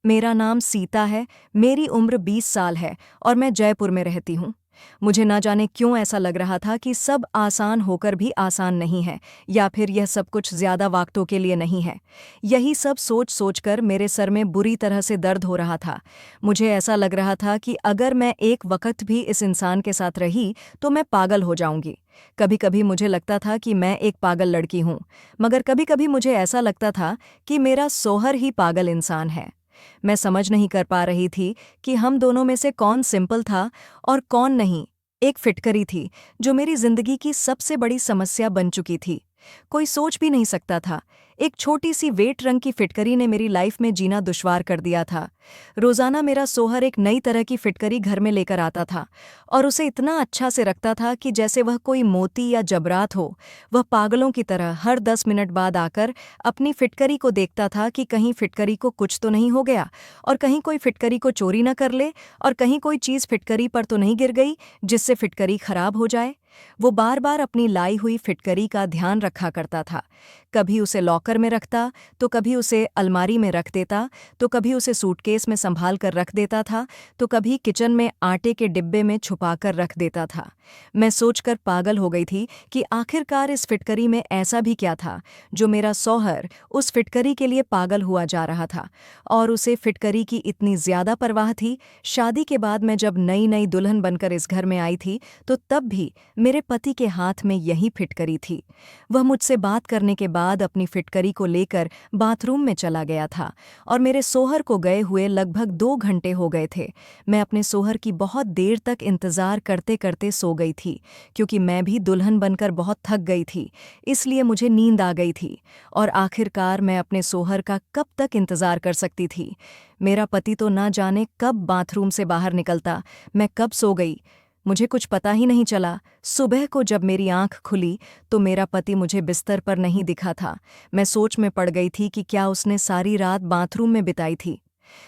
मेरा नाम सीता है, मेरी उम्र 20 साल है और मैं जयपुर में रहती हूँ। मुझे ना जाने क्यों ऐसा लग रहा था कि सब आसान होकर भी आसान नहीं है, या फिर यह सब कुछ ज़्यादा वक्तों के लिए नहीं है। यही सब सोच सोचकर मेरे सर में बुरी तरह से दर्द हो रहा था। मुझे ऐसा लग रहा था कि अगर मैं एक वक्त भी इस इंसान के साथ रही तो मैं पागल हो जाऊंगी। कभी कभी मुझे लगता था कि मैं एक पागल लड़की हूँ, मगर कभी कभी मुझे ऐसा लगता था कि मेरा सोहर ही पागल इंसान है। मैं समझ नहीं कर पा रही थी कि हम दोनों में से कौन सिंपल था और कौन नहीं। एक फिटकरी थी जो मेरी जिंदगी की सबसे बड़ी समस्या बन चुकी थी। कोई सोच भी नहीं सकता था। एक छोटी सी वेट रंग की फिटकरी ने मेरी लाइफ में जीना दुश्वार कर दिया था। रोजाना मेरा सोहर एक नई तरह की फिटकरी घर में लेकर आता था और उसे इतना अच्छा से रखता था कि जैसे वह कोई मोती या जबरात हो। वह पागलों की तरह हर 10 मिनट बाद आकर अपनी फिटकरी को देखता था कि कहीं फिटकरी को कुछ तो नहीं हो गया, और कहीं कोई फिटकरी को चोरी न कर ले, और कहीं कोई चीज़ फिटकरी पर तो नहीं गिर गई जिससे फिटकरी खराब हो जाए। वो बार बार अपनी लाई हुई फिटकरी का ध्यान रखा करता था। कभी उसे लॉकर में रखता, तो कभी उसे अलमारी में रख देता, तो कभी उसे सूटकेस में संभाल कर रख देता था, तो कभी किचन में आटे के डिब्बे में छुपाकर रख देता था। मैं सोचकर पागल हो गई थी कि आखिरकार इस फिटकरी में ऐसा भी क्या था जो मेरा सौहर उस फिटकरी के लिए पागल हुआ जा रहा था, और उसे फिटकरी की इतनी ज्यादा परवाह थी। शादी के बाद मैं जब नई नई दुल्हन बनकर इस घर में आई थी, तो तब भी मेरे पति के हाथ में यही फिटकरी थी। वह मुझसे बात करने के बाद अपनी फिटकरी को लेकर बाथरूम में चला गया था, और मेरे सोहर को गए हुए लगभग 2 घंटे हो गए थे। मैं अपने सोहर की बहुत देर तक इंतजार करते करते सो गई थी, क्योंकि मैं भी दुल्हन बनकर बहुत थक गई थी, इसलिए मुझे नींद आ गई थी। और आखिरकार मैं अपने सोहर का कब तक इंतजार कर सकती थी। मेरा पति तो ना जाने कब बाथरूम से बाहर निकलता, मैं कब सो गई, मुझे कुछ पता ही नहीं चला। सुबह को जब मेरी आंख खुली तो मेरा पति मुझे बिस्तर पर नहीं दिखा था। मैं सोच में पड़ गई थी कि क्या उसने सारी रात बाथरूम में बिताई थी।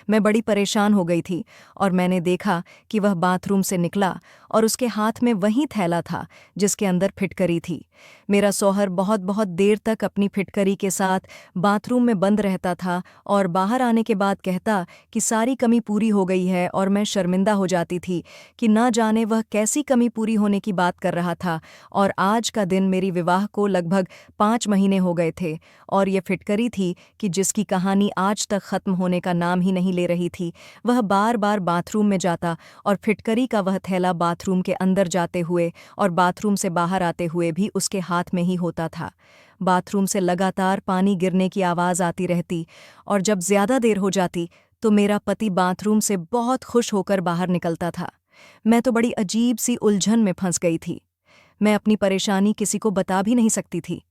मैं बड़ी परेशान हो गई थी, और मैंने देखा कि वह बाथरूम से निकला और उसके हाथ में वही थैला था जिसके अंदर फिटकरी थी। मेरा सौहर बहुत बहुत देर तक अपनी फिटकरी के साथ बाथरूम में बंद रहता था, और बाहर आने के बाद कहता कि सारी कमी पूरी हो गई है, और मैं शर्मिंदा हो जाती थी कि ना जाने वह कैसी कमी पूरी होने की बात कर रहा था। और आज का दिन मेरी विवाह को लगभग 5 महीने हो गए थे, और ये फिटकरी थी कि जिसकी कहानी आज तक खत्म होने का नाम ही नहीं ले रही थी। वह बार बार बाथरूम में जाता, और फिटकरी का वह थैला बाथरूम के अंदर जाते हुए और बाथरूम से बाहर आते हुए भी उसके हाथ में ही होता था। बाथरूम से लगातार पानी गिरने की आवाज़ आती रहती, और जब ज्यादा देर हो जाती तो मेरा पति बाथरूम से बहुत खुश होकर बाहर निकलता था। मैं तो बड़ी अजीब सी उलझन में फंस गई थी। मैं अपनी परेशानी किसी को बता भी नहीं सकती थी।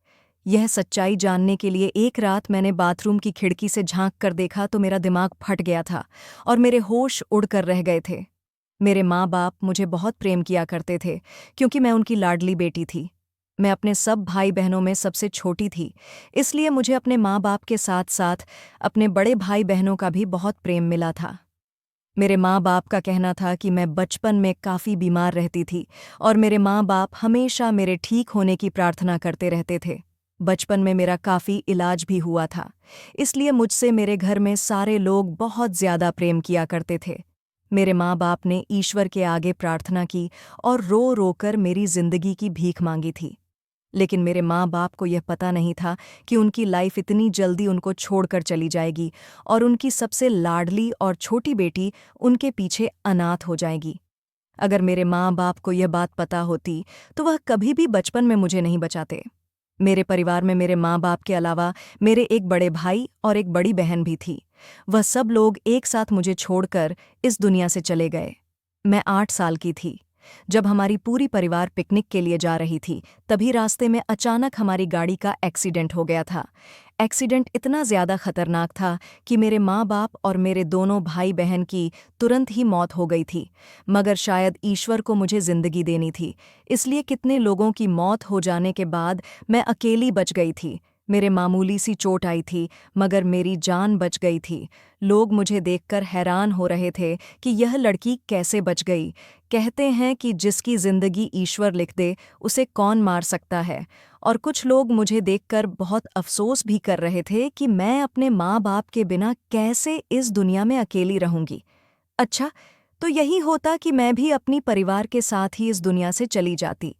यह सच्चाई जानने के लिए एक रात मैंने बाथरूम की खिड़की से झांक कर देखा तो मेरा दिमाग फट गया था, और मेरे होश उड़कर रह गए थे। मेरे माँ बाप मुझे बहुत प्रेम किया करते थे, क्योंकि मैं उनकी लाडली बेटी थी। मैं अपने सब भाई बहनों में सबसे छोटी थी, इसलिए मुझे अपने माँ बाप के साथ साथ अपने बड़े भाई बहनों का भी बहुत प्रेम मिला था। मेरे माँ बाप का कहना था कि मैं बचपन में काफ़ी बीमार रहती थी, और मेरे माँ बाप हमेशा मेरे ठीक होने की प्रार्थना करते रहते थे। बचपन में मेरा काफ़ी इलाज भी हुआ था, इसलिए मुझसे मेरे घर में सारे लोग बहुत ज़्यादा प्रेम किया करते थे। मेरे माँ बाप ने ईश्वर के आगे प्रार्थना की और रो रो कर मेरी जिंदगी की भीख मांगी थी। लेकिन मेरे माँ बाप को यह पता नहीं था कि उनकी लाइफ इतनी जल्दी उनको छोड़कर चली जाएगी, और उनकी सबसे लाडली और छोटी बेटी उनके पीछे अनाथ हो जाएगी। अगर मेरे माँ बाप को यह बात पता होती तो वह कभी भी बचपन में मुझे नहीं बचाते। मेरे परिवार में मेरे माँ बाप के अलावा मेरे एक बड़े भाई और एक बड़ी बहन भी थी। वह सब लोग एक साथ मुझे छोड़कर इस दुनिया से चले गए। मैं 8 साल की थी। जब हमारी पूरी परिवार पिकनिक के लिए जा रही थी, तभी रास्ते में अचानक हमारी गाड़ी का एक्सीडेंट हो गया था। एक्सीडेंट इतना ज़्यादा खतरनाक था कि मेरे माँ बाप और मेरे दोनों भाई बहन की तुरंत ही मौत हो गई थी। मगर शायद ईश्वर को मुझे ज़िंदगी देनी थी, इसलिए कितने लोगों की मौत हो जाने के बाद मैं अकेली बच गई थी। मेरे मामूली सी चोट आई थी, मगर मेरी जान बच गई थी। लोग मुझे देखकर हैरान हो रहे थे कि यह लड़की कैसे बच गई। कहते हैं कि जिसकी जिंदगी ईश्वर लिख दे उसे कौन मार सकता है, और कुछ लोग मुझे देखकर बहुत अफसोस भी कर रहे थे कि मैं अपने माँ बाप के बिना कैसे इस दुनिया में अकेली रहूंगी। अच्छा, तो यही होता कि मैं भी अपनी परिवार के साथ ही इस दुनिया से चली जाती।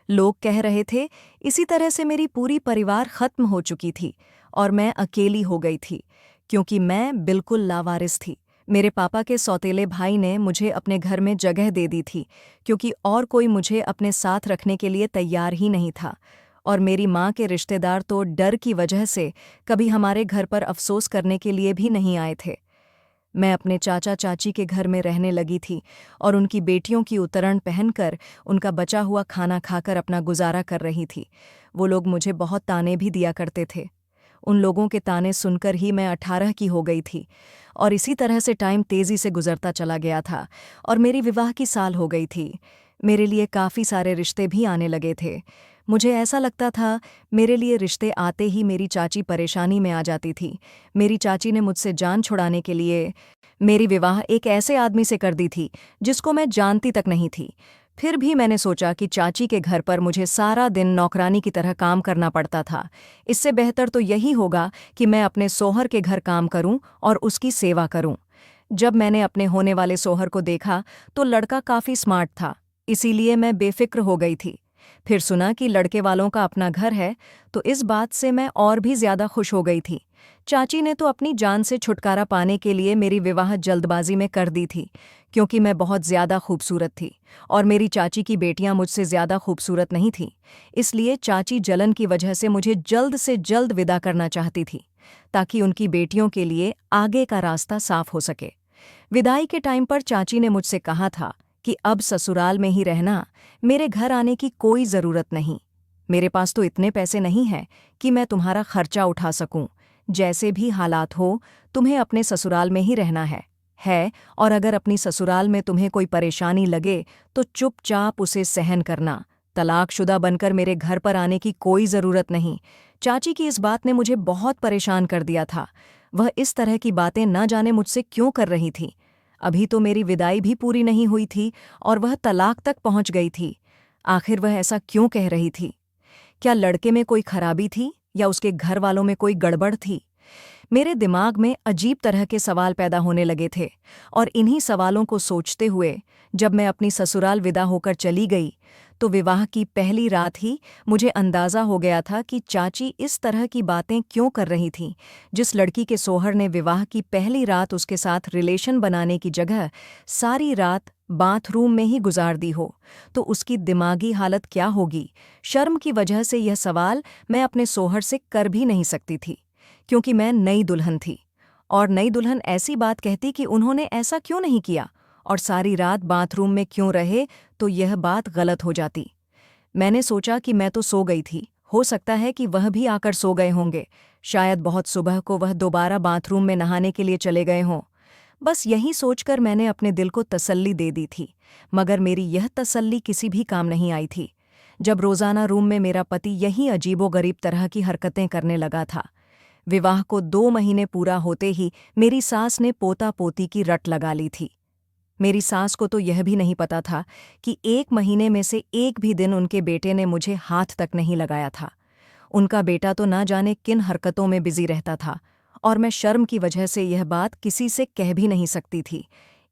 लोग कह रहे थे, इसी तरह से मेरी पूरी परिवार खत्म हो चुकी थी और मैं अकेली हो गई थी, क्योंकि मैं बिल्कुल लावारिस थी। मेरे पापा के सौतेले भाई ने मुझे अपने घर में जगह दे दी थी, क्योंकि और कोई मुझे अपने साथ रखने के लिए तैयार ही नहीं था। और मेरी माँ के रिश्तेदार तो डर की वजह से कभी हमारे घर पर अफसोस करने के लिए भी नहीं आए थे। मैं अपने चाचा चाची के घर में रहने लगी थी और उनकी बेटियों की उतरण पहनकर उनका बचा हुआ खाना खाकर अपना गुजारा कर रही थी। वो लोग मुझे बहुत ताने भी दिया करते थे। उन लोगों के ताने सुनकर ही मैं 18 की हो गई थी और इसी तरह से टाइम तेज़ी से गुजरता चला गया था और मेरी विवाह की साल हो गई थी। मेरे लिए काफ़ी सारे रिश्ते भी आने लगे थे। मुझे ऐसा लगता था मेरे लिए रिश्ते आते ही मेरी चाची परेशानी में आ जाती थी। मेरी चाची ने मुझसे जान छुड़ाने के लिए मेरी विवाह एक ऐसे आदमी से कर दी थी जिसको मैं जानती तक नहीं थी। फिर भी मैंने सोचा कि चाची के घर पर मुझे सारा दिन नौकरानी की तरह काम करना पड़ता था। इससे बेहतर तो यही होगा कि मैं अपने सोहर के घर काम करूं और उसकी सेवा करूं। जब मैंने अपने होने वाले सोहर को देखा तो लड़का काफ़ी स्मार्ट था, इसीलिए मैं बेफिक्र हो गई थी। फिर सुना कि लड़के वालों का अपना घर है, तो इस बात से मैं और भी ज़्यादा खुश हो गई थी। चाची ने तो अपनी जान से छुटकारा पाने के लिए मेरी विवाह जल्दबाजी में कर दी थी, क्योंकि मैं बहुत ज़्यादा खूबसूरत थी और मेरी चाची की बेटियां मुझसे ज़्यादा खूबसूरत नहीं थीं। इसलिए चाची जलन की वजह से मुझे जल्द से जल्द विदा करना चाहती थी, ताकि उनकी बेटियों के लिए आगे का रास्ता साफ हो सके। विदाई के टाइम पर चाची ने मुझसे कहा था कि अब ससुराल में ही रहना, मेरे घर आने की कोई ज़रूरत नहीं। मेरे पास तो इतने पैसे नहीं हैं कि मैं तुम्हारा खर्चा उठा सकूं। जैसे भी हालात हो, तुम्हें अपने ससुराल में ही रहना है। और अगर अपनी ससुराल में तुम्हें कोई परेशानी लगे तो चुपचाप उसे सहन करना। तलाकशुदा बनकर मेरे घर पर आने की कोई ज़रूरत नहीं। चाची की इस बात ने मुझे बहुत परेशान कर दिया था। वह इस तरह की बातें न जाने मुझसे क्यों कर रही थी। अभी तो मेरी विदाई भी पूरी नहीं हुई थी और वह तलाक तक पहुंच गई थी। आखिर वह ऐसा क्यों कह रही थी? क्या लड़के में कोई खराबी थी या उसके घर वालों में कोई गड़बड़ थी? मेरे दिमाग में अजीब तरह के सवाल पैदा होने लगे थे और इन्हीं सवालों को सोचते हुए जब मैं अपनी ससुराल विदा होकर चली गई तो विवाह की पहली रात ही मुझे अंदाज़ा हो गया था कि चाची इस तरह की बातें क्यों कर रही थीं। जिस लड़की के सोहर ने विवाह की पहली रात उसके साथ रिलेशन बनाने की जगह सारी रात बाथरूम में ही गुजार दी हो, तो उसकी दिमागी हालत क्या होगी। शर्म की वजह से यह सवाल मैं अपने सोहर से कर भी नहीं सकती थी, क्योंकि मैं नई दुल्हन थी और नई दुल्हन ऐसी बात कहती कि उन्होंने ऐसा क्यों नहीं किया और सारी रात बाथरूम में क्यों रहे, तो यह बात गलत हो जाती। मैंने सोचा कि मैं तो सो गई थी, हो सकता है कि वह भी आकर सो गए होंगे। शायद बहुत सुबह को वह दोबारा बाथरूम में नहाने के लिए चले गए हों। बस यही सोचकर मैंने अपने दिल को तसल्ली दे दी थी, मगर मेरी यह तसल्ली किसी भी काम नहीं आई थी जब रोज़ाना रूम में मेरा पति यही अजीबोगरीब तरह की हरकतें करने लगा था। विवाह को 2 महीने पूरा होते ही मेरी सास ने पोता पोती की रट लगा ली थी। मेरी सास को तो यह भी नहीं पता था कि 1 महीने में से एक भी दिन उनके बेटे ने मुझे हाथ तक नहीं लगाया था। उनका बेटा तो ना जाने किन हरकतों में बिजी रहता था और मैं शर्म की वजह से यह बात किसी से कह भी नहीं सकती थी।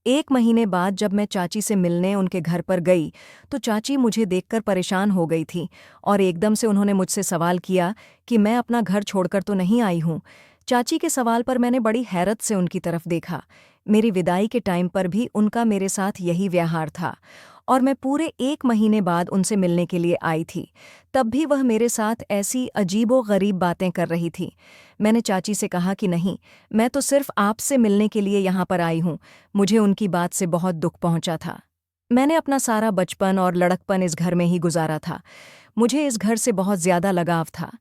1 महीने बाद जब मैं चाची से मिलने उनके घर पर गई तो चाची मुझे देखकर परेशान हो गई थी और एकदम से उन्होंने मुझसे सवाल किया कि मैं अपना घर छोड़कर तो नहीं आई हूँ। चाची के सवाल पर मैंने बड़ी हैरत से उनकी तरफ देखा। मेरी विदाई के टाइम पर भी उनका मेरे साथ यही व्यवहार था और मैं पूरे 1 महीने बाद उनसे मिलने के लिए आई थी। तब भी वह मेरे साथ ऐसी अजीबो-गरीब बातें कर रही थी। मैंने चाची से कहा कि नहीं, मैं तो सिर्फ आपसे मिलने के लिए यहाँ पर आई हूँ। मुझे उनकी बात से बहुत दुख पहुँचा था। मैंने अपना सारा बचपन और लड़कपन इस घर में ही गुजारा था। मुझे इस घर से बहुत ज़्यादा लगाव था।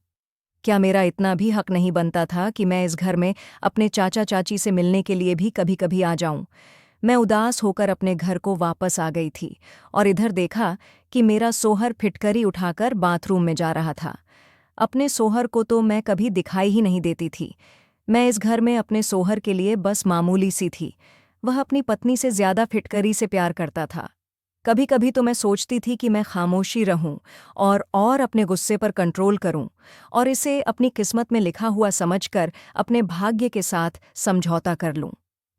क्या मेरा इतना भी हक नहीं बनता था कि मैं इस घर में अपने चाचा चाची से मिलने के लिए भी कभी-कभी आ जाऊं? मैं उदास होकर अपने घर को वापस आ गई थी और इधर देखा कि मेरा सोहर फिटकरी उठाकर बाथरूम में जा रहा था। अपने सोहर को तो मैं कभी दिखाई ही नहीं देती थी। मैं इस घर में अपने सोहर के लिए बस मामूली सी थी। वह अपनी पत्नी से ज़्यादा फिटकरी से प्यार करता था। कभी कभी तो मैं सोचती थी कि मैं खामोशी रहूं और अपने गुस्से पर कंट्रोल करूं और इसे अपनी किस्मत में लिखा हुआ समझकर अपने भाग्य के साथ समझौता कर लूं।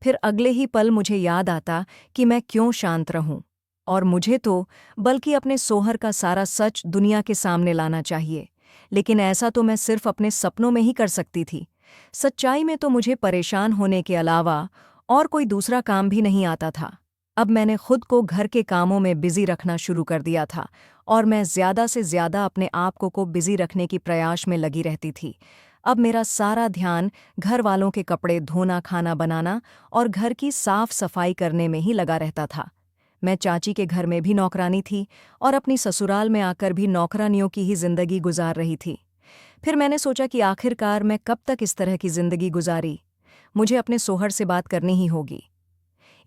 फिर अगले ही पल मुझे याद आता कि मैं क्यों शांत रहूं और मुझे तो बल्कि अपने सोहर का सारा सच दुनिया के सामने लाना चाहिए। लेकिन ऐसा तो मैं सिर्फ अपने सपनों में ही कर सकती थी। सच्चाई में तो मुझे परेशान होने के अलावा और कोई दूसरा काम भी नहीं आता था। अब मैंने खुद को घर के कामों में बिजी रखना शुरू कर दिया था और मैं ज़्यादा से ज़्यादा अपने आप को बिजी रखने की प्रयास में लगी रहती थी। अब मेरा सारा ध्यान घर वालों के कपड़े धोना, खाना बनाना और घर की साफ सफाई करने में ही लगा रहता था। मैं चाची के घर में भी नौकरानी थी और अपनी ससुराल में आकर भी नौकरानियों की ही जिंदगी गुजार रही थी। फिर मैंने सोचा कि आखिरकार मैं कब तक इस तरह की जिंदगी गुजारी। मुझे अपने सोहर से बात करनी ही होगी।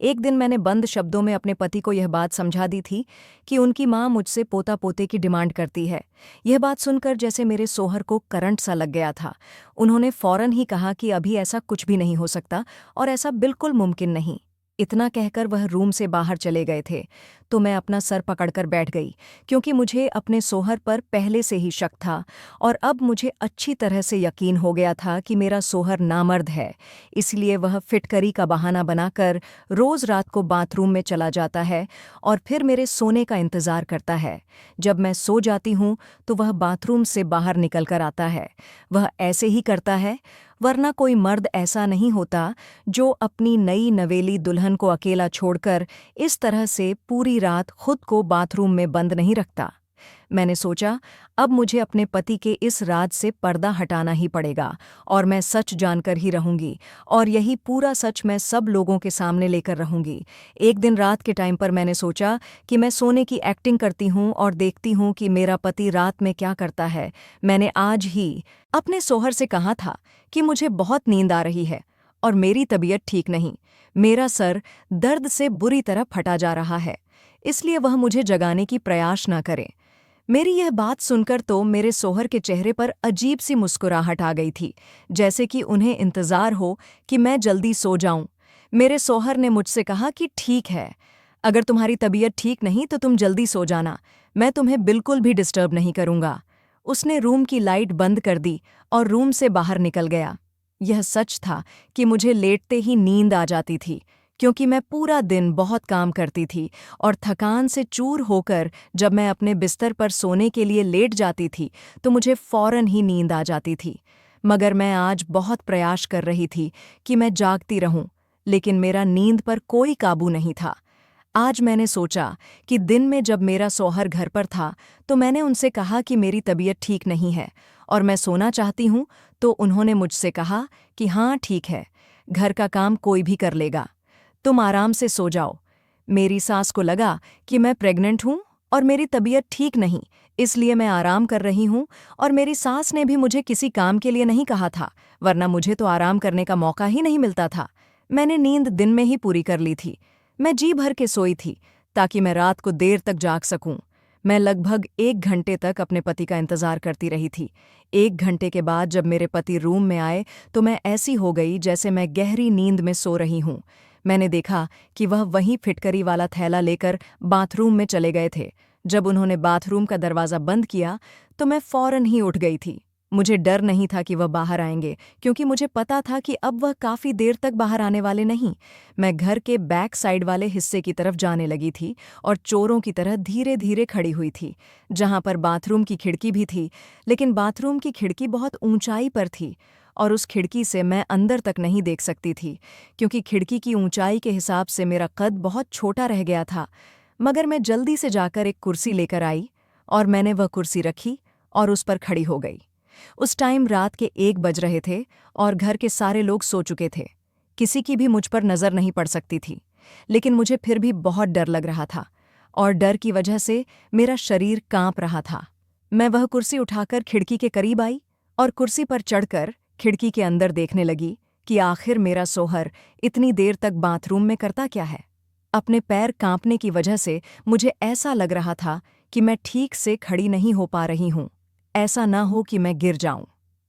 एक दिन मैंने बंद शब्दों में अपने पति को यह बात समझा दी थी कि उनकी माँ मुझसे पोता पोते की डिमांड करती है। यह बात सुनकर जैसे मेरे सोहर को करंट सा लग गया था। उन्होंने फौरन ही कहा कि अभी ऐसा कुछ भी नहीं हो सकता और ऐसा बिल्कुल मुमकिन नहीं। इतना कहकर वह रूम से बाहर चले गए थे तो मैं अपना सर पकड़कर बैठ गई, क्योंकि मुझे अपने सोहर पर पहले से ही शक था और अब मुझे अच्छी तरह से यकीन हो गया था कि मेरा सोहर नामर्द है। इसलिए वह फिटकरी का बहाना बनाकर रोज रात को बाथरूम में चला जाता है और फिर मेरे सोने का इंतजार करता है। जब मैं सो जाती हूँ तो वह बाथरूम से बाहर निकलकर आता है। वह ऐसे ही करता है, वरना कोई मर्द ऐसा नहीं होता जो अपनी नई नवेली दुल्हन को अकेला छोड़कर इस तरह से पूरी रात खुद को बाथरूम में बंद नहीं रखता। मैंने सोचा अब मुझे अपने पति के इस राज से पर्दा हटाना ही पड़ेगा और मैं सच जानकर ही रहूंगी और यही पूरा सच मैं सब लोगों के सामने लेकर रहूंगी। एक दिन रात के टाइम पर मैंने सोचा कि मैं सोने की एक्टिंग करती हूँ और देखती हूँ कि मेरा पति रात में क्या करता है। मैंने आज ही अपने सोहर से कहा था कि मुझे बहुत नींद आ रही है और मेरी तबीयत ठीक नहीं। मेरा सर दर्द से बुरी तरह फटा जा रहा है, इसलिए वह मुझे जगाने की प्रयास न करें। मेरी यह बात सुनकर तो मेरे सोहर के चेहरे पर अजीब सी मुस्कुराहट आ गई थी, जैसे कि उन्हें इंतजार हो कि मैं जल्दी सो जाऊं। मेरे सोहर ने मुझसे कहा कि ठीक है, अगर तुम्हारी तबीयत ठीक नहीं तो तुम जल्दी सो जाना, मैं तुम्हें बिल्कुल भी डिस्टर्ब नहीं करूंगा। उसने रूम की लाइट बंद कर दी और रूम से बाहर निकल गया। यह सच था कि मुझे लेटते ही नींद आ जाती थी, क्योंकि मैं पूरा दिन बहुत काम करती थी और थकान से चूर होकर जब मैं अपने बिस्तर पर सोने के लिए लेट जाती थी तो मुझे फौरन ही नींद आ जाती थी। मगर मैं आज बहुत प्रयास कर रही थी कि मैं जागती रहूं, लेकिन मेरा नींद पर कोई काबू नहीं था। आज मैंने सोचा कि दिन में जब मेरा सोहर घर पर था तो मैंने उनसे कहा कि मेरी तबीयत ठीक नहीं है और मैं सोना चाहती हूँ, तो उन्होंने मुझसे कहा कि हाँ ठीक है, घर का काम कोई भी कर लेगा, तुम आराम से सो जाओ। मेरी सास को लगा कि मैं प्रेग्नेंट हूँ और मेरी तबीयत ठीक नहीं, इसलिए मैं आराम कर रही हूँ और मेरी सास ने भी मुझे किसी काम के लिए नहीं कहा था, वरना मुझे तो आराम करने का मौका ही नहीं मिलता था। मैंने नींद दिन में ही पूरी कर ली थी। मैं जी भर के सोई थी ताकि मैं रात को देर तक जाग सकूं। मैं लगभग 1 घंटे तक अपने पति का इंतजार करती रही थी। 1 घंटे के बाद जब मेरे पति रूम में आए तो मैं ऐसी हो गई जैसे मैं गहरी नींद में सो रही हूँ। मैंने देखा कि वह वहीं फिटकरी वाला थैला लेकर बाथरूम में चले गए थे। जब उन्होंने बाथरूम का दरवाज़ा बंद किया तो मैं फौरन ही उठ गई थी। मुझे डर नहीं था कि वह बाहर आएंगे, क्योंकि मुझे पता था कि अब वह काफ़ी देर तक बाहर आने वाले नहीं। मैं घर के बैक साइड वाले हिस्से की तरफ जाने लगी थी और चोरों की तरह धीरे धीरे खड़ी हुई थी, जहाँ पर बाथरूम की खिड़की भी थी। लेकिन बाथरूम की खिड़की बहुत ऊंचाई पर थी और उस खिड़की से मैं अंदर तक नहीं देख सकती थी, क्योंकि खिड़की की ऊंचाई के हिसाब से मेरा कद बहुत छोटा रह गया था। मगर मैं जल्दी से जाकर एक कुर्सी लेकर आई और मैंने वह कुर्सी रखी और उस पर खड़ी हो गई। उस टाइम रात के 1 बज रहे थे और घर के सारे लोग सो चुके थे। किसी की भी मुझ पर नज़र नहीं पड़ सकती थी, लेकिन मुझे फिर भी बहुत डर लग रहा था और डर की वजह से मेरा शरीर कांप रहा था। मैं वह कुर्सी उठाकर खिड़की के करीब आई और कुर्सी पर चढ़कर खिड़की के अंदर देखने लगी कि आखिर मेरा सोहर इतनी देर तक बाथरूम में करता क्या है। अपने पैर कांपने की वजह से मुझे ऐसा लग रहा था कि मैं ठीक से खड़ी नहीं हो पा रही हूँ। ऐसा ना हो कि मैं गिर जाऊं।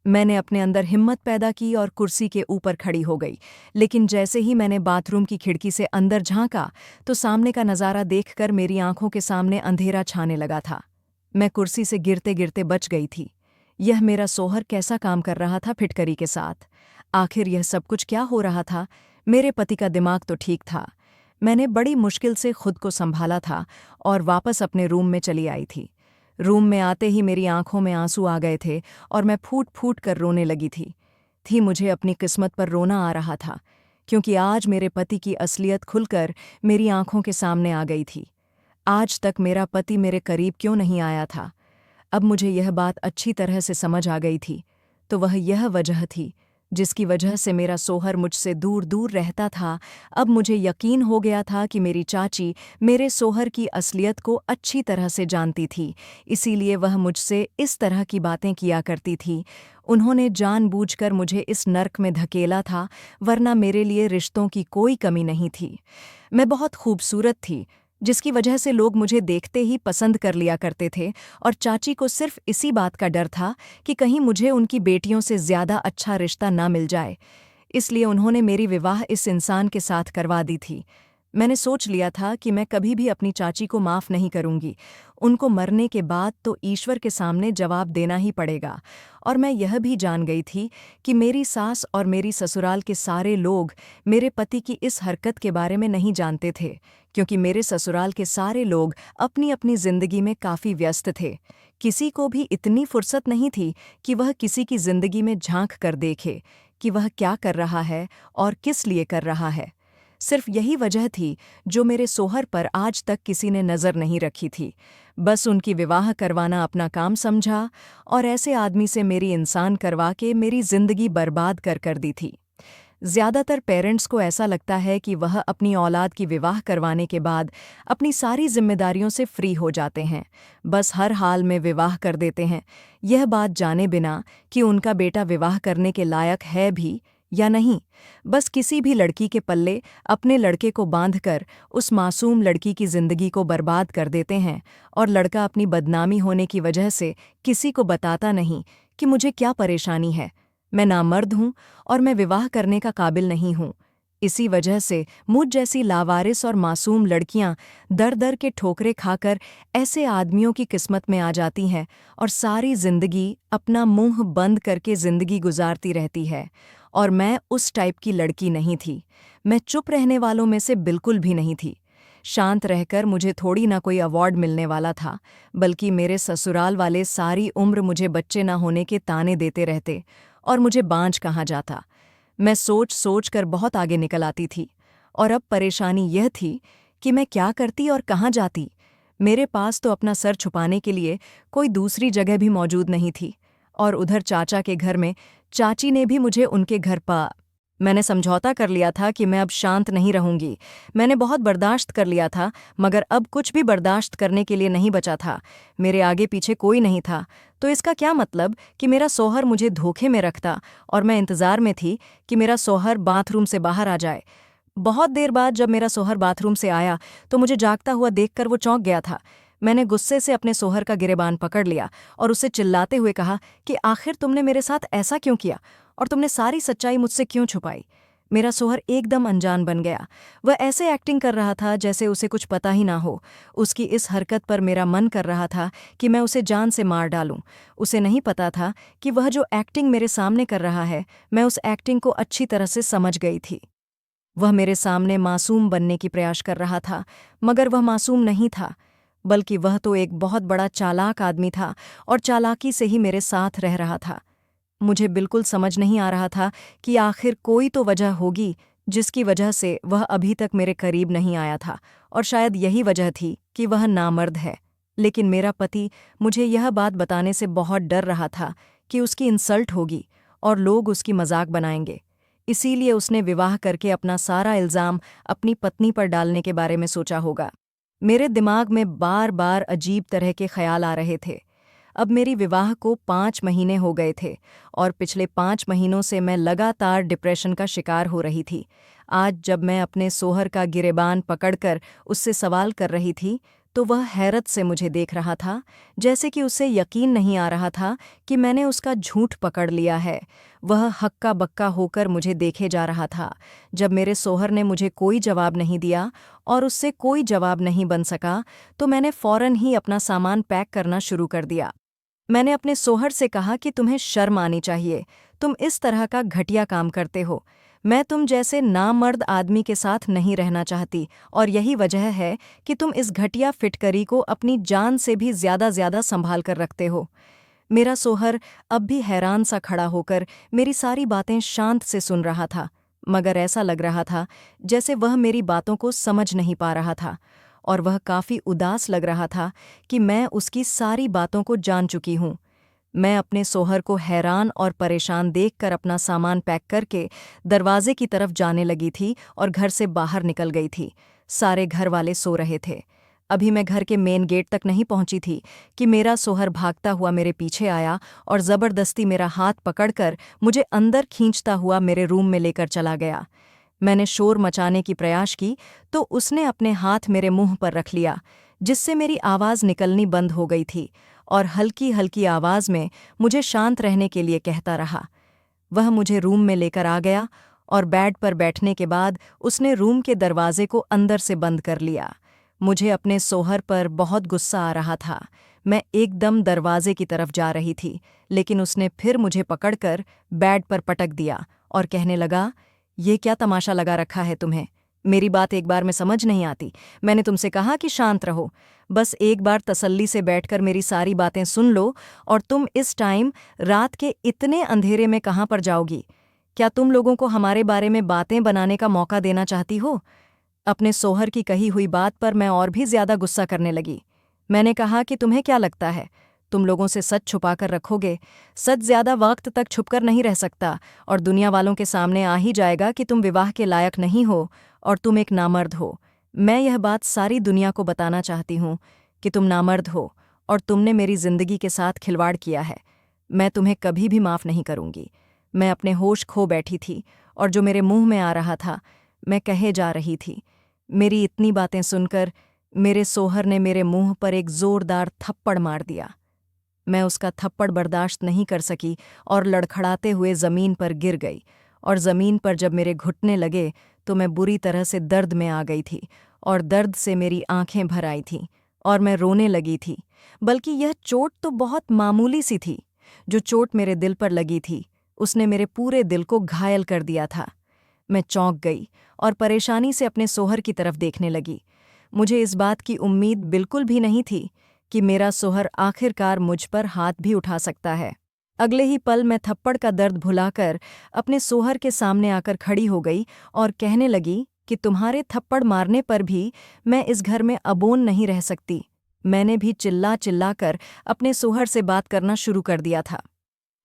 मैंने अपने अंदर हिम्मत पैदा की और कुर्सी के ऊपर खड़ी हो गई। लेकिन जैसे ही मैंने बाथरूम की खिड़की से अंदर झांका तो सामने का नज़ारा देखकर मेरी आंखों के सामने अंधेरा छाने लगा था। मैं कुर्सी से गिरते गिरते बच गई थी। यह मेरा सोहर कैसा काम कर रहा था फिटकरी के साथ। आखिर यह सब कुछ क्या हो रहा था? मेरे पति का दिमाग तो ठीक था। मैंने बड़ी मुश्किल से खुद को संभाला था और वापस अपने रूम में चली आई थी। रूम में आते ही मेरी आंखों में आंसू आ गए थे और मैं फूट फूट कर रोने लगी थी मुझे अपनी किस्मत पर रोना आ रहा था, क्योंकि आज मेरे पति की असलियत खुलकर मेरी आंखों के सामने आ गई थी। आज तक मेरा पति मेरे करीब क्यों नहीं आया था? अब मुझे यह बात अच्छी तरह से समझ आ गई थी। तो वह यह वजह थी जिसकी वजह से मेरा सोहर मुझसे दूर दूर रहता था। अब मुझे यकीन हो गया था कि मेरी चाची मेरे सोहर की असलियत को अच्छी तरह से जानती थी, इसीलिए वह मुझसे इस तरह की बातें किया करती थी। उन्होंने जानबूझकर मुझे इस नर्क में धकेला था, वरना मेरे लिए रिश्तों की कोई कमी नहीं थी। मैं बहुत खूबसूरत थी, जिसकी वजह से लोग मुझे देखते ही पसंद कर लिया करते थे, और चाची को सिर्फ इसी बात का डर था कि कहीं मुझे उनकी बेटियों से ज़्यादा अच्छा रिश्ता ना मिल जाए। इसलिए उन्होंने मेरी विवाह इस इंसान के साथ करवा दी थी। मैंने सोच लिया था कि मैं कभी भी अपनी चाची को माफ़ नहीं करूंगी। उनको मरने के बाद तो ईश्वर के सामने जवाब देना ही पड़ेगा। और मैं यह भी जान गई थी कि मेरी सास और मेरी ससुराल के सारे लोग मेरे पति की इस हरकत के बारे में नहीं जानते थे, क्योंकि मेरे ससुराल के सारे लोग अपनी अपनी जिंदगी में काफ़ी व्यस्त थे। किसी को भी इतनी फुर्सत नहीं थी कि वह किसी की जिंदगी में झांक कर देखे कि वह क्या कर रहा है और किस लिए कर रहा है। सिर्फ यही वजह थी जो मेरे सोहर पर आज तक किसी ने नज़र नहीं रखी थी। बस उनकी विवाह करवाना अपना काम समझा और ऐसे आदमी से मेरी इंसान करवा के मेरी जिंदगी बर्बाद कर दी थी। ज़्यादातर पेरेंट्स को ऐसा लगता है कि वह अपनी औलाद की विवाह करवाने के बाद अपनी सारी जिम्मेदारियों से फ्री हो जाते हैं, बस हर हाल में विवाह कर देते हैं, यह बात जाने बिना कि उनका बेटा विवाह करने के लायक है भी या नहीं। बस किसी भी लड़की के पल्ले अपने लड़के को बांधकर उस मासूम लड़की की जिंदगी को बर्बाद कर देते हैं, और लड़का अपनी बदनामी होने की वजह से किसी को बताता नहीं कि मुझे क्या परेशानी है, मैं नामर्द हूँ और मैं विवाह करने का काबिल नहीं हूँ। इसी वजह से मुझ जैसी लावारिस और मासूम लड़कियां दर दर के ठोकरे खाकर ऐसे आदमियों की किस्मत में आ जाती हैं और सारी जिंदगी अपना मुंह बंद करके जिंदगी गुजारती रहती है। और मैं उस टाइप की लड़की नहीं थी। मैं चुप रहने वालों में से बिल्कुल भी नहीं थी। शांत रहकर मुझे थोड़ी ना कोई अवार्ड मिलने वाला था, बल्कि मेरे ससुराल वाले सारी उम्र मुझे बच्चे ना होने के ताने देते रहते और मुझे बांझ कहा जाता। मैं सोच सोच कर बहुत आगे निकल आती थी, और अब परेशानी यह थी कि मैं क्या करती और कहाँ जाती। मेरे पास तो अपना सर छुपाने के लिए कोई दूसरी जगह भी मौजूद नहीं थी, और उधर चाचा के घर में चाची ने भी मुझे उनके घर मैंने समझौता कर लिया था कि मैं अब शांत नहीं रहूंगी। मैंने बहुत बर्दाश्त कर लिया था, मगर अब कुछ भी बर्दाश्त करने के लिए नहीं बचा था। मेरे आगे पीछे कोई नहीं था, तो इसका क्या मतलब कि मेरा सोहर मुझे धोखे में रखता, और मैं इंतज़ार में थी कि मेरा सोहर बाथरूम से बाहर आ जाए। बहुत देर बाद जब मेरा सोहर बाथरूम से आया तो मुझे जागता हुआ देखकर वो चौंक गया था। मैंने गुस्से से अपने सोहर का गिरेबान पकड़ लिया और उससे चिल्लाते हुए कहा कि आखिर तुमने मेरे साथ ऐसा क्यों किया, और तुमने सारी सच्चाई मुझसे क्यों छुपाई। मेरा सोहर एकदम अनजान बन गया। वह ऐसे एक्टिंग कर रहा था जैसे उसे कुछ पता ही ना हो। उसकी इस हरकत पर मेरा मन कर रहा था कि मैं उसे जान से मार डालूं। उसे नहीं पता था कि वह जो एक्टिंग मेरे सामने कर रहा है, मैं उस एक्टिंग को अच्छी तरह से समझ गई थी। वह मेरे सामने मासूम बनने की प्रयास कर रहा था, मगर वह मासूम नहीं था, बल्कि वह तो एक बहुत बड़ा चालाक आदमी था, और चालाकी से ही मेरे साथ रह रहा था। मुझे बिल्कुल समझ नहीं आ रहा था कि आखिर कोई तो वजह होगी जिसकी वजह से वह अभी तक मेरे करीब नहीं आया था, और शायद यही वजह थी कि वह नामर्द है। लेकिन मेरा पति मुझे यह बात बताने से बहुत डर रहा था कि उसकी इंसल्ट होगी और लोग उसकी मजाक बनाएंगे। इसीलिए उसने विवाह करके अपना सारा इल्ज़ाम अपनी पत्नी पर डालने के बारे में सोचा होगा। मेरे दिमाग में बार बार अजीब तरह के ख्याल आ रहे थे। अब मेरी विवाह को 5 महीने हो गए थे, और पिछले 5 महीनों से मैं लगातार डिप्रेशन का शिकार हो रही थी। आज जब मैं अपने सोहर का गिरेबान पकड़कर उससे सवाल कर रही थी, तो वह हैरत से मुझे देख रहा था, जैसे कि उसे यकीन नहीं आ रहा था कि मैंने उसका झूठ पकड़ लिया है। वह हक्का बक्का होकर मुझे देखे जा रहा था। जब मेरे सोहर ने मुझे कोई जवाब नहीं दिया और उससे कोई जवाब नहीं बन सका, तो मैंने फ़ौरन ही अपना सामान पैक करना शुरू कर दिया। मैंने अपने सोहर से कहा कि तुम्हें शर्म आनी चाहिए, तुम इस तरह का घटिया काम करते हो। मैं तुम जैसे नामर्द आदमी के साथ नहीं रहना चाहती, और यही वजह है कि तुम इस घटिया फिटकरी को अपनी जान से भी ज्यादा संभाल कर रखते हो। मेरा सोहर अब भी हैरान सा खड़ा होकर मेरी सारी बातें शांत से सुन रहा था, मगर ऐसा लग रहा था जैसे वह मेरी बातों को समझ नहीं पा रहा था, और वह काफी उदास लग रहा था कि मैं उसकी सारी बातों को जान चुकी हूँ। मैं अपने सोहर को हैरान और परेशान देखकर अपना सामान पैक करके दरवाजे की तरफ जाने लगी थी और घर से बाहर निकल गई थी। सारे घर वाले सो रहे थे। अभी मैं घर के मेन गेट तक नहीं पहुंची थी कि मेरा सोहर भागता हुआ मेरे पीछे आया और जबरदस्ती मेरा हाथ पकड़कर मुझे अंदर खींचता हुआ मेरे रूम में लेकर चला गया। मैंने शोर मचाने की प्रयास की तो उसने अपने हाथ मेरे मुंह पर रख लिया, जिससे मेरी आवाज़ निकलनी बंद हो गई थी, और हल्की हल्की आवाज़ में मुझे शांत रहने के लिए कहता रहा। वह मुझे रूम में लेकर आ गया और बेड पर बैठने के बाद उसने रूम के दरवाजे को अंदर से बंद कर लिया। मुझे अपने सोहर पर बहुत गुस्सा आ रहा था। मैं एकदम दरवाजे की तरफ जा रही थी, लेकिन उसने फिर मुझे पकड़कर बेड पर पटक दिया और कहने लगा, ये क्या तमाशा लगा रखा है तुम्हें? मेरी बात एक बार में समझ नहीं आती? मैंने तुमसे कहा कि शांत रहो। बस एक बार तसल्ली से बैठकर मेरी सारी बातें सुन लो, और तुम इस टाइम रात के इतने अंधेरे में कहाँ पर जाओगी? क्या तुम लोगों को हमारे बारे में बातें बनाने का मौका देना चाहती हो? अपने सोहर की कही हुई बात पर मैं और भी ज्यादा गुस्सा करने लगी। मैंने कहा कि तुम्हें क्या लगता है, तुम लोगों से सच छुपा कर रखोगे? सच ज्यादा वक्त तक छुपकर नहीं रह सकता, और दुनिया वालों के सामने आ ही जाएगा कि तुम विवाह के लायक नहीं हो और तुम एक नामर्द हो। मैं यह बात सारी दुनिया को बताना चाहती हूँ कि तुम नामर्द हो और तुमने मेरी जिंदगी के साथ खिलवाड़ किया है। मैं तुम्हें कभी भी माफ़ नहीं करूंगी। मैं अपने होश खो बैठी थी, और जो मेरे मुंह में आ रहा था मैं कहे जा रही थी। मेरी इतनी बातें सुनकर मेरे सोहर ने मेरे मुंह पर एक जोरदार थप्पड़ मार दिया। मैं उसका थप्पड़ बर्दाश्त नहीं कर सकी और लड़खड़ाते हुए ज़मीन पर गिर गई, और ज़मीन पर जब मेरे घुटने लगे तो मैं बुरी तरह से दर्द में आ गई थी, और दर्द से मेरी आंखें भर आई थीं और मैं रोने लगी थी। बल्कि यह चोट तो बहुत मामूली सी थी। जो चोट मेरे दिल पर लगी थी उसने मेरे पूरे दिल को घायल कर दिया था। मैं चौंक गई और परेशानी से अपने सोहर की तरफ देखने लगी। मुझे इस बात की उम्मीद बिल्कुल भी नहीं थी कि मेरा सोहर आखिरकार मुझ पर हाथ भी उठा सकता है। अगले ही पल मैं थप्पड़ का दर्द भुलाकर अपने सोहर के सामने आकर खड़ी हो गई और कहने लगी कि तुम्हारे थप्पड़ मारने पर भी मैं इस घर में अबोन नहीं रह सकती। मैंने भी चिल्ला चिल्ला कर अपने सोहर से बात करना शुरू कर दिया था।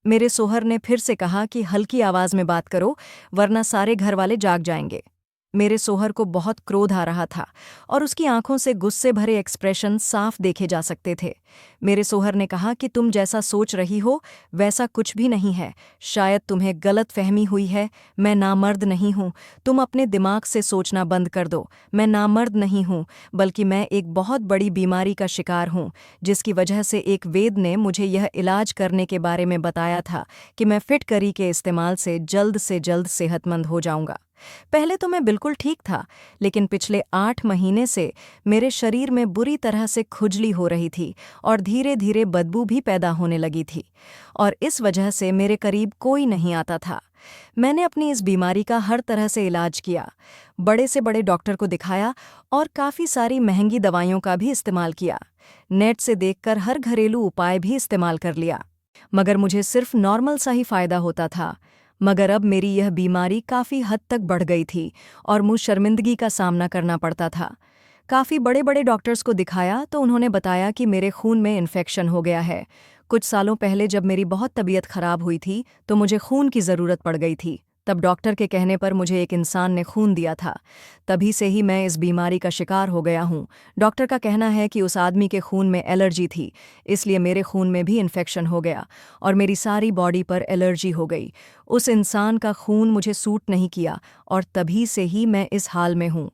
मेरे सोहर ने फिर से कहा कि हल्की आवाज में बात करो, वरना सारे घर वाले जाग जाएंगे। मेरे सोहर को बहुत क्रोध आ रहा था और उसकी आंखों से गुस्से भरे एक्सप्रेशन साफ देखे जा सकते थे। मेरे सोहर ने कहा कि तुम जैसा सोच रही हो वैसा कुछ भी नहीं है। शायद तुम्हें गलत फहमी हुई है। मैं नामर्द नहीं हूँ। तुम अपने दिमाग से सोचना बंद कर दो। मैं नामर्द नहीं हूँ, बल्कि मैं एक बहुत बड़ी बीमारी का शिकार हूँ, जिसकी वजह से एक वेद ने मुझे यह इलाज करने के बारे में बताया था कि मैं फिटकरी के इस्तेमाल से जल्द सेहतमंद हो जाऊंगा। पहले तो मैं बिल्कुल ठीक था, लेकिन पिछले 8 महीने से मेरे शरीर में बुरी तरह से खुजली हो रही थी और धीरे धीरे बदबू भी पैदा होने लगी थी, और इस वजह से मेरे करीब कोई नहीं आता था। मैंने अपनी इस बीमारी का हर तरह से इलाज किया, बड़े से बड़े डॉक्टर को दिखाया और काफ़ी सारी महंगी दवाइयों का भी इस्तेमाल किया। नेट से देखकर हर घरेलू उपाय भी इस्तेमाल कर लिया, मगर मुझे सिर्फ नॉर्मल सा ही फ़ायदा होता था। मगर अब मेरी यह बीमारी काफ़ी हद तक बढ़ गई थी और मुझे शर्मिंदगी का सामना करना पड़ता था। काफ़ी बड़े बड़े डॉक्टर्स को दिखाया तो उन्होंने बताया कि मेरे खून में इन्फेक्शन हो गया है। कुछ सालों पहले जब मेरी बहुत तबीयत खराब हुई थी तो मुझे खून की ज़रूरत पड़ गई थी। तब डॉक्टर के कहने पर मुझे एक इंसान ने खून दिया था। तभी से ही मैं इस बीमारी का शिकार हो गया हूँ। डॉक्टर का कहना है कि उस आदमी के खून में एलर्जी थी, इसलिए मेरे खून में भी इन्फेक्शन हो गया और मेरी सारी बॉडी पर एलर्जी हो गई। उस इंसान का खून मुझे सूट नहीं किया और तभी से ही मैं इस हाल में हूँ।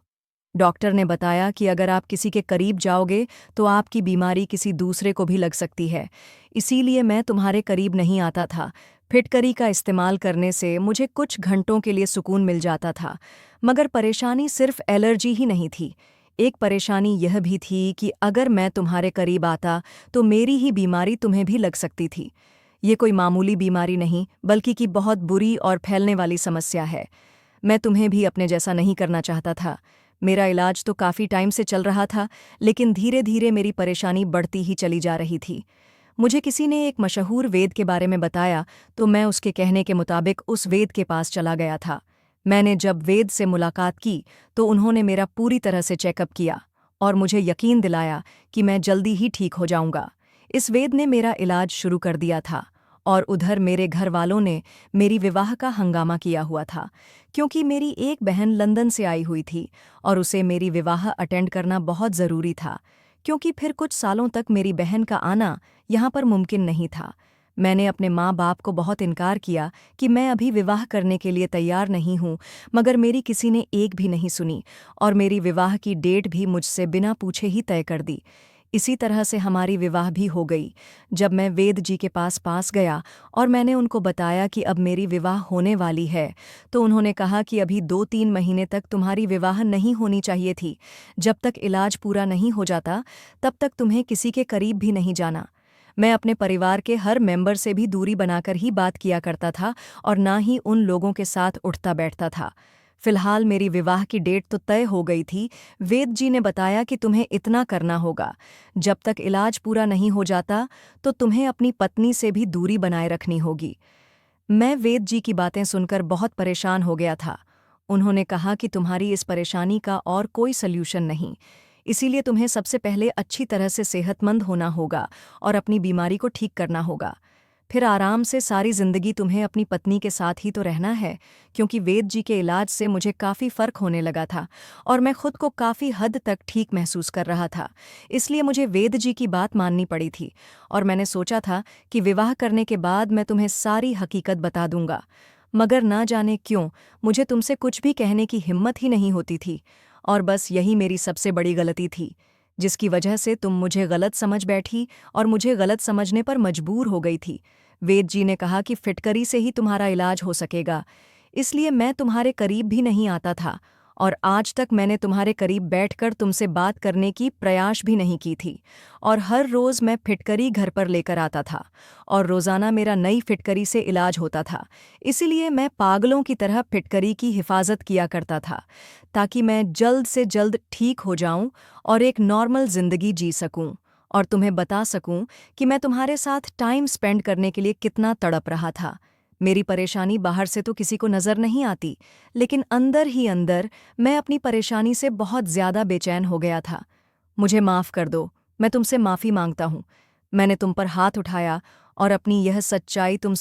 डॉक्टर ने बताया कि अगर आप किसी के करीब जाओगे तो आपकी बीमारी किसी दूसरे को भी लग सकती है। इसीलिए मैं तुम्हारे करीब नहीं आता था। फिटकरी का इस्तेमाल करने से मुझे कुछ घंटों के लिए सुकून मिल जाता था, मगर परेशानी सिर्फ एलर्जी ही नहीं थी। एक परेशानी यह भी थी कि अगर मैं तुम्हारे करीब आता तो मेरी ही बीमारी तुम्हें भी लग सकती थी। ये कोई मामूली बीमारी नहीं, बल्कि कि बहुत बुरी और फैलने वाली समस्या है। मैं तुम्हें भी अपने जैसा नहीं करना चाहता था। मेरा इलाज तो काफ़ी टाइम से चल रहा था, लेकिन धीरे धीरे मेरी परेशानी बढ़ती ही चली जा रही थी। मुझे किसी ने एक मशहूर वेद के बारे में बताया, तो मैं उसके कहने के मुताबिक उस वेद के पास चला गया था। मैंने जब वेद से मुलाकात की तो उन्होंने मेरा पूरी तरह से चेकअप किया और मुझे यकीन दिलाया कि मैं जल्दी ही ठीक हो जाऊंगा। इस वेद ने मेरा इलाज शुरू कर दिया था, और उधर मेरे घर वालों ने मेरी विवाह का हंगामा किया हुआ था, क्योंकि मेरी एक बहन लंदन से आई हुई थी और उसे मेरी विवाह अटेंड करना बहुत ज़रूरी था, क्योंकि फिर कुछ सालों तक मेरी बहन का आना यहाँ पर मुमकिन नहीं था। मैंने अपने माँ बाप को बहुत इनकार किया कि मैं अभी विवाह करने के लिए तैयार नहीं हूँ, मगर मेरी किसी ने एक भी नहीं सुनी और मेरी विवाह की डेट भी मुझसे बिना पूछे ही तय कर दी। इसी तरह से हमारी विवाह भी हो गई। जब मैं वेद जी के पास गया और मैंने उनको बताया कि अब मेरी विवाह होने वाली है, तो उन्होंने कहा कि अभी 2-3 महीने तक तुम्हारी विवाह नहीं होनी चाहिए थी। जब तक इलाज पूरा नहीं हो जाता, तब तक तुम्हें किसी के करीब भी नहीं जाना। मैं अपने परिवार के हर मेंबर से भी दूरी बनाकर ही बात किया करता था और ना ही उन लोगों के साथ उठता बैठता था। फिलहाल मेरी विवाह की डेट तो तय हो गई थी। वेद जी ने बताया कि तुम्हें इतना करना होगा, जब तक इलाज पूरा नहीं हो जाता तो तुम्हें अपनी पत्नी से भी दूरी बनाए रखनी होगी। मैं वेद जी की बातें सुनकर बहुत परेशान हो गया था। उन्होंने कहा कि तुम्हारी इस परेशानी का और कोई सल्यूशन नहीं, इसीलिए तुम्हें सबसे पहले अच्छी तरह से सेहतमंद होना होगा और अपनी बीमारी को ठीक करना होगा। फिर आराम से सारी जिंदगी तुम्हें अपनी पत्नी के साथ ही तो रहना है, क्योंकि वेद जी के इलाज से मुझे काफ़ी फ़र्क होने लगा था और मैं खुद को काफ़ी हद तक ठीक महसूस कर रहा था। इसलिए मुझे वेद जी की बात माननी पड़ी थी और मैंने सोचा था कि विवाह करने के बाद मैं तुम्हें सारी हकीकत बता दूंगा। मगर ना जाने क्यों मुझे तुमसे कुछ भी कहने की हिम्मत ही नहीं होती थी, और बस यही मेरी सबसे बड़ी गलती थी, जिसकी वजह से तुम मुझे गलत समझ बैठी और मुझे गलत समझने पर मजबूर हो गई थी। वेद जी ने कहा कि फिटकरी से ही तुम्हारा इलाज हो सकेगा, इसलिए मैं तुम्हारे करीब भी नहीं आता था और आज तक मैंने तुम्हारे करीब बैठकर तुमसे बात करने की प्रयास भी नहीं की थी। और हर रोज़ मैं फिटकरी घर पर लेकर आता था और रोज़ाना मेरा नई फिटकरी से इलाज होता था। इसीलिए मैं पागलों की तरह फिटकरी की हिफाजत किया करता था, ताकि मैं जल्द से जल्द ठीक हो जाऊं और एक नॉर्मल ज़िंदगी जी सकूं और तुम्हें बता सकूं कि मैं तुम्हारे साथ टाइम स्पेंड करने के लिए कितना तड़प रहा था। मेरी परेशानी बाहर से तो किसी को नज़र नहीं आती, लेकिन अंदर ही अंदर मैं अपनी परेशानी से बहुत ज़्यादा बेचैन हो गया था। मुझे माफ़ कर दो, मैं तुमसे माफ़ी मांगता हूँ। मैंने तुम पर हाथ उठाया और अपनी यह सच्चाई तुम